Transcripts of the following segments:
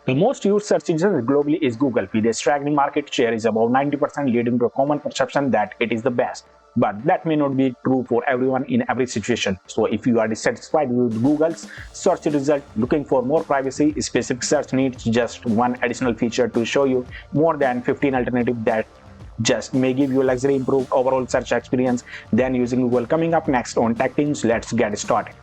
The most used search engine globally is Google, with a staggering market share is above 90%, leading to a common perception that it is the best. But that may not be true for everyone in every situation. So if you are dissatisfied with Google's search result, looking for more privacy, specific search needs just one additional feature to show you more than 15 alternatives that just may give you luxury improved overall search experience than using Google. Coming up next on Tech Teams, let's get started.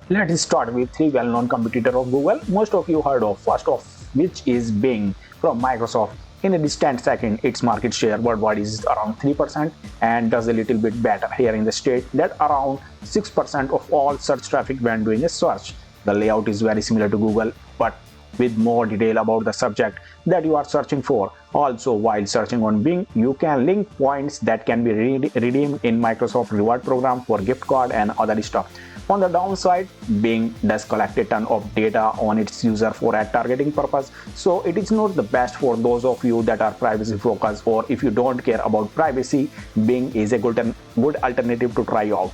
Let's start with three well-known competitors of Google most of you heard of. First of which is Bing from Microsoft. In a distant second, its market share worldwide is around 3% and does a little bit better here in the state that around 6% of all search traffic when doing a search. The layout is very similar to Google, but with more detail about the subject that you are searching for. Also, while searching on Bing, you can link points that can be redeemed in Microsoft Reward program for gift card and other stuff. On the downside, Bing does collect a ton of data on its user for ad targeting purpose, so it is not the best for those of you that are privacy focused, or if you don't care about privacy, Bing is a good alternative to try out.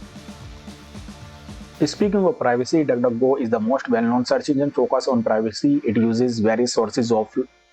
Speaking of privacy, DuckDuckGo is the most well-known search engine focused on privacy. It uses various sources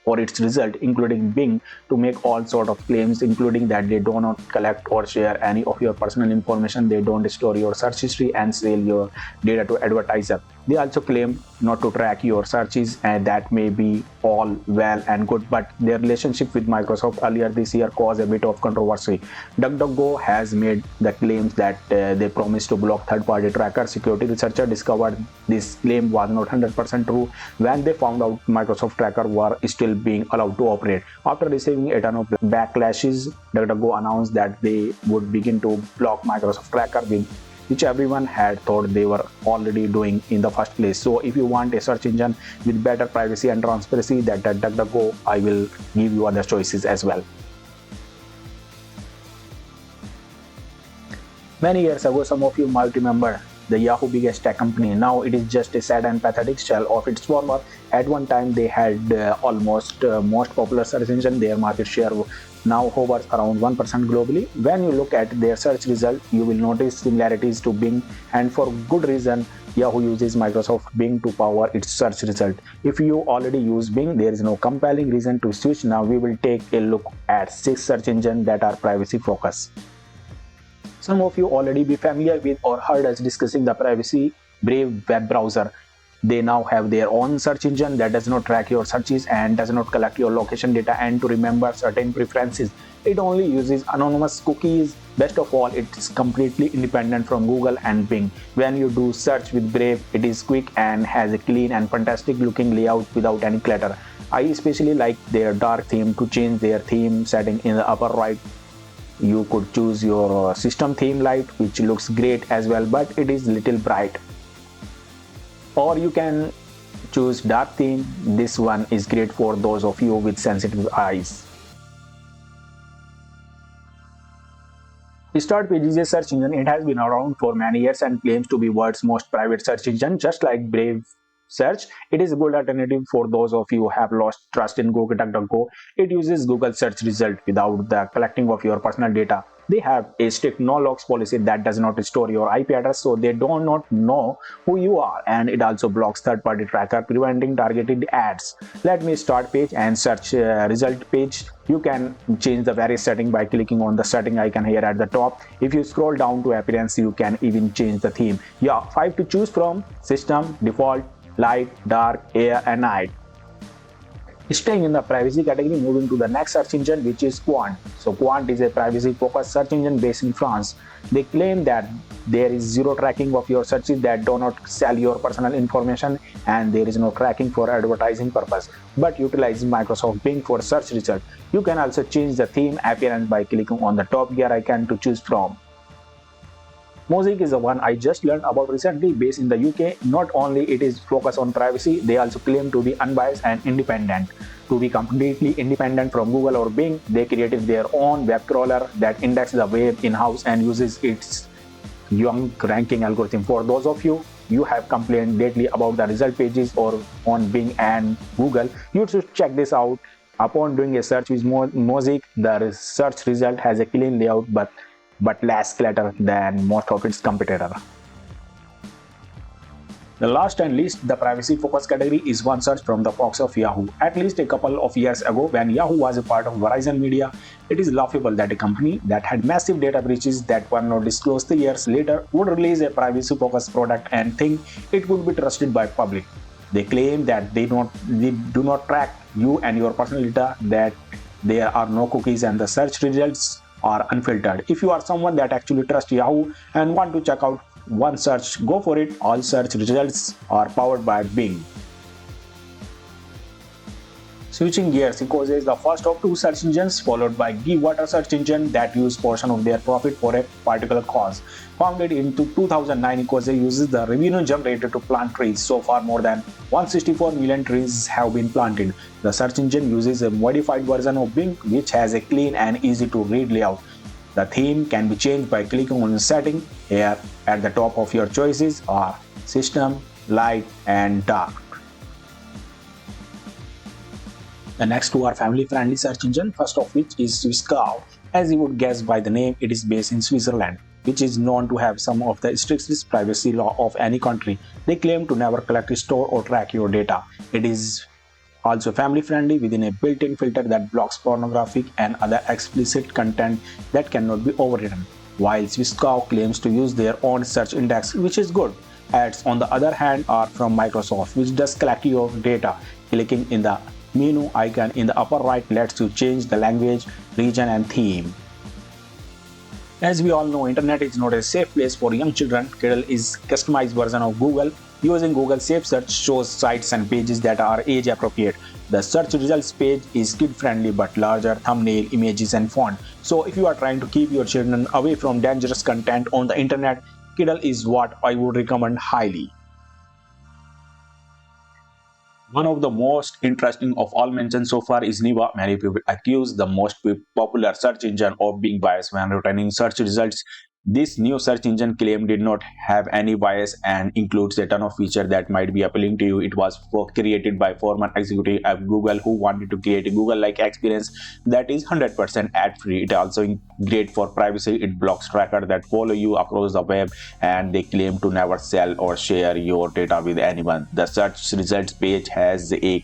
for its result, including Bing, to make all sort of claims, including that they do not collect or share any of your personal information, they don't store your search history and sell your data to advertiser. They also claim not to track your searches, and that may be all well and good, but their relationship with Microsoft earlier this year caused a bit of controversy. DuckDuckGo has made the claims that they promised to block third-party trackers. Security researchers discovered this claim was not 100% true when they found out Microsoft trackers were still being allowed to operate. After receiving a ton of backlashes, DuckDuckGo announced that they would begin to block Microsoft tracker, which everyone had thought they were already doing in the first place. So if you want a search engine with better privacy and transparency than DuckDuckGo, I will give you other choices as well. Many years ago, some of you might remember the Yahoo biggest tech company. Now it is just a sad and pathetic shell of its former. At one time they had almost most popular search engine. Their market share now hovers around 1% globally. When you look at their search result, you will notice similarities to Bing, and for good reason. Yahoo uses Microsoft Bing to power its search result. If you already use Bing, there is no compelling reason to switch. Now we will take a look at 6 search engines that are privacy focused. Some of you already be familiar with or heard us discussing the privacy Brave web browser. They now have their own search engine that does not track your searches and does not collect your location data and to remember certain preferences. It only uses anonymous cookies. Best of all, it's completely independent from Google and Bing. When you do search with Brave, it is quick and has a clean and fantastic looking layout without any clutter. I especially like their dark theme. To change their theme setting in the upper right, you could choose your system theme light, which looks great as well, but it is little bright. Or you can choose dark theme. This one is great for those of you with sensitive eyes. StartPage is a search engine. It has been around for many years and claims to be world's most private search engine. Just like Brave Search, it is a good alternative for those of you who have lost trust in Google DuckDuckGo. It uses Google search result without the collecting of your personal data. They have a strict no logs policy that does not store your IP address, so they do not know who you are, and it also blocks third-party tracker, preventing targeted ads. Let me start page and search result page. You can change the various setting by clicking on the setting icon here at the top. If you scroll down to appearance, you can even change the theme. Yeah, 5 to choose from: system, default, light, dark, air, and night. Staying in the privacy category, moving to the next search engine, which is Qwant. So Qwant is a privacy focused search engine based in France. They claim that there is zero tracking of your searches, that do not sell your personal information, and there is no tracking for advertising purpose, but utilizes Microsoft Bing for search result. You can also change the theme appearance by clicking on the top gear icon to choose from. Mozik is the one I just learned about recently, based in the UK. Not only it is focused on privacy, they also claim to be unbiased and independent. To be completely independent from Google or Bing, they created their own web crawler that indexes the web in-house and uses its young ranking algorithm. For those of you have complained lately about the result pages or on Bing and Google, you should check this out. Upon doing a search with Mozik, the search result has a clean layout but less clutter than most of its competitors. The last and least, the privacy focus category is one search from the box of Yahoo. At least a couple of years ago, when Yahoo was a part of Verizon Media, it is laughable that a company that had massive data breaches that were not disclosed 3 years later would release a privacy focused product and think it would be trusted by public. They claim that they do not track you and your personal data, that there are no cookies and the search results are unfiltered. If you are someone that actually trusts Yahoo and want to check out one search, go for it. All search results are powered by Bing. Switching gears, Ecosys is the first of two search engines, followed by Givewater search engine that use portion of their profit for a particular cause. Founded in 2009, Ecosys uses the revenue generated to plant trees. So far, more than 164 million trees have been planted. The search engine uses a modified version of Bing, which has a clean and easy to read layout. The theme can be changed by clicking on the setting. Here at the top of your choices are system, light, and dark. The next two are family-friendly search engine, first of which is Swisscow. As you would guess by the name, it is based in Switzerland, which is known to have some of the strictest privacy law of any country. They claim to never collect, store, or track your data. It is also family-friendly within a built-in filter that blocks pornographic and other explicit content that cannot be overridden. While Swisscow claims to use their own search index, which is good. Ads, on the other hand, are from Microsoft, which does collect your data. Clicking in the menu icon in the upper right lets you change the language, region, and theme. As we all know, internet is not a safe place for young children. Kiddle is a customized version of Google. Using Google Safe Search shows sites and pages that are age appropriate. The search results page is kid friendly but larger thumbnail, images, and font. So if you are trying to keep your children away from dangerous content on the internet, Kiddle is what I would recommend highly. One of the most interesting of all mentioned so far is Neeva. Many people accuse the most popular search engine of being biased when returning search results. This new search engine claim did not have any bias and includes a ton of features that might be appealing to you. It was created by former executive of Google who wanted to create a Google-like experience that is 100% ad-free. It also great for privacy. It blocks trackers that follow you across the web, and they claim to never sell or share your data with anyone. The search results page has a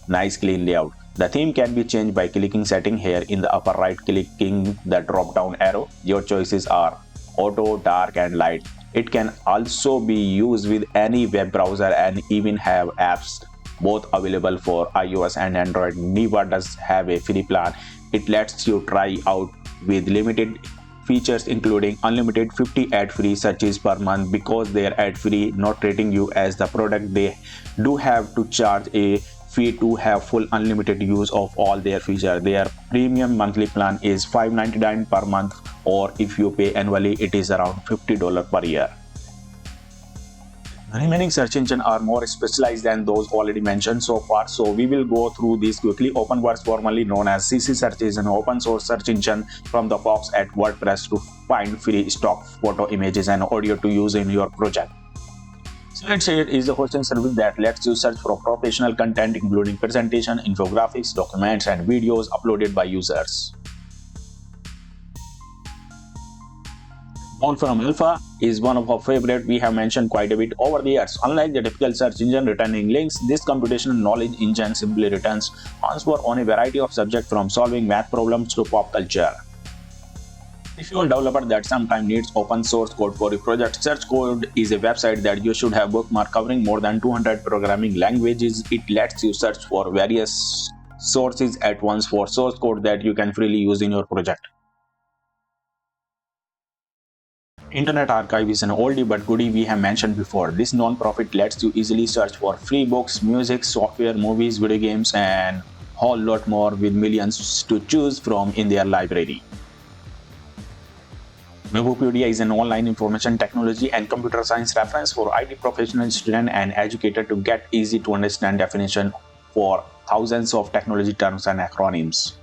nice clean layout. The theme can be changed by clicking setting here in the upper right, clicking the drop down arrow. Your choices are auto, dark, and light. It can also be used with any web browser and even have apps both available for iOS and Android. Neeva does have a free plan. It lets you try out with limited features including unlimited 50 ad-free searches per month. Because they are ad-free, not treating you as the product, they do have to charge a fee to have full unlimited use of all their features. Their premium monthly plan is $5.99 per month, or if you pay annually, it is around $50 per year. The remaining search engines are more specialized than those already mentioned so far, so we will go through these quickly. OpenWorks, formerly known as CC Search, is an open source search engine from the box at WordPress to find free stock photo, images, and audio to use in your project. SlideShare is a hosting service that lets you search for professional content including presentation, infographics, documents, and videos uploaded by users. Born from Alpha is one of our favorite. We have mentioned quite a bit over the years. Unlike the typical search engine returning links, this computational knowledge engine simply returns answers on a variety of subjects from solving math problems to pop culture. If you are a developer that sometimes needs open source code for your project, Search Code is a website that you should have bookmarked covering more than 200 programming languages. It lets you search for various sources at once for source code that you can freely use in your project. Internet Archive is an oldie but goodie we have mentioned before. This non-profit lets you easily search for free books, music, software, movies, video games, and a whole lot more with millions to choose from in their library. Webopedia is an online information technology and computer science reference for IT professionals, students, and educators to get easy to understand definition for thousands of technology terms and acronyms.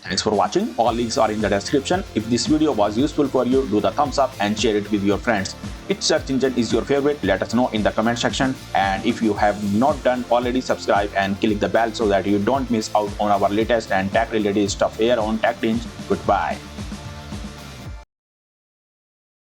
Thanks for watching. All links are in the description. If this video was useful for you, do the thumbs up and share it with your friends. Which search engine is your favorite? Let us know in the comment section. And if you have not done already, subscribe and click the bell so that you don't miss out on our latest and tech related stuff here on TechTinge. Goodbye.